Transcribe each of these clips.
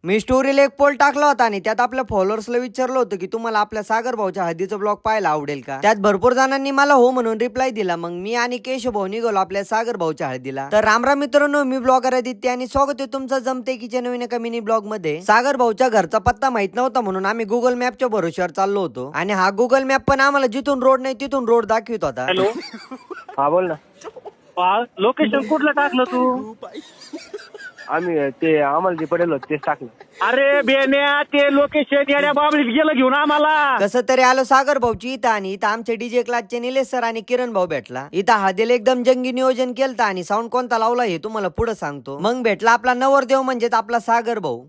मी स्टोरीला एक पोल टाकला होता आणि त्यात आपल्या फॉलोअर्सला विचारलं होतं की तुम्हाला आपल्या सागर भाऊच्या हळदीचं ब्लॉग पाहायला आवडेल का. त्यात भरपूर जणांनी मला हो म्हणून रिप्लाय दिला. मग मी आणि केशव भाऊ निघालो आपल्या सागर भाऊच्या हळदीला. तर रामराम मित्रांनो, मी ब्लॉगर आदित्य आणि स्वागत आहे तुमचं जमते कीच्या नवीन एका मिनी ब्लॉग मध्ये. सागर भाऊच्या घरचा पत्ता माहित नव्हता म्हणून आम्ही गुगल मॅपच्या भरोश्यावर चाललो होतो आणि हा गुगल मॅप पण आम्हाला जिथून रोड नाही तिथून रोड दाखवित होता. हॅलो. हा बोल ना. लोकेशन कुठलं टाकलं तू? आम्ही ते आम्हाला जे पडेल होतं तेच टाकलं. अरे बेन्या, ते लोकेशन येड्या बाबळीत गेलं घेऊन आम्हाला. कसं तरी आलो सागर भाऊची इथं आणि इथं आमचे डीजे क्लासचे निलेश सर आणि किरण भाऊ भेटला. इथं हळदीला एकदम जंगी नियोजन केलं आणि साऊंड कोणता लावला हे तुम्हाला पुढे सांगतो. मग भेटला आपला नवरदेव म्हणजेच आपला सागर भाऊ.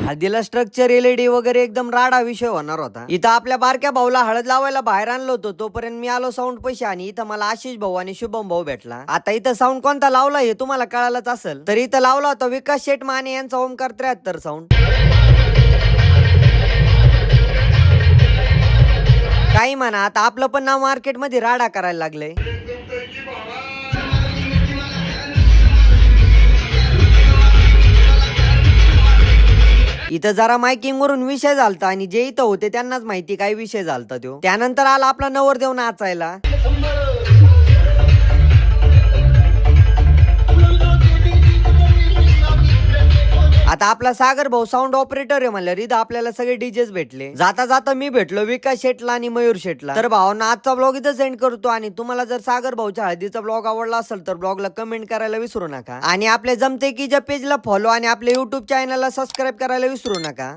हळदीला स्ट्रक्चर एलईडी वगैरे एकदम राडा विषय होणार होता. इथं आपल्या बारक्या भाऊला हळद लावायला बाहेर आणलं होतं. तोपर्यंत मी आलो साऊंड पैसे आणि इथं मला आशिष भाऊ आणि शुभम भाऊ भेटला. आता इथं साऊंड कोणता लावला हे तुम्हाला कळालंच असेल. तर इथं लावला होता विकास शेट माने यांचा ओमकार 73 साऊंड. काही म्हणा, आता आपलं पण नाव मार्केटमध्ये राडा करायला लागलंय. इथं जरा मायकिंग वरून विषय झालता आणि जे इथं होते त्यांनाच माहिती काय विषय झालता तो. त्यानंतर आला आपला नवरदेव नाचायला. आता आपला सागर भाऊ साऊंड ऑपरेटर आहे म्हणलं इथं आपल्याला सगळे डीजेस भेटले. जाता जाता मी भेटलो विकास शेटला आणि मयूर शेटला. तर भावांना आजचा ब्लॉग इथं सेंड करतो आणि तुम्हाला जर सागर भाऊच्या हळदीचा ब्लॉग आवडला असेल तर ब्लॉगला कमेंट करायला विसरू नका आणि आपल्या जमते कीच्या पेजला फॉलो आणि आपल्या युट्यूब चॅनलला सबस्क्राईब करायला विसरू नका.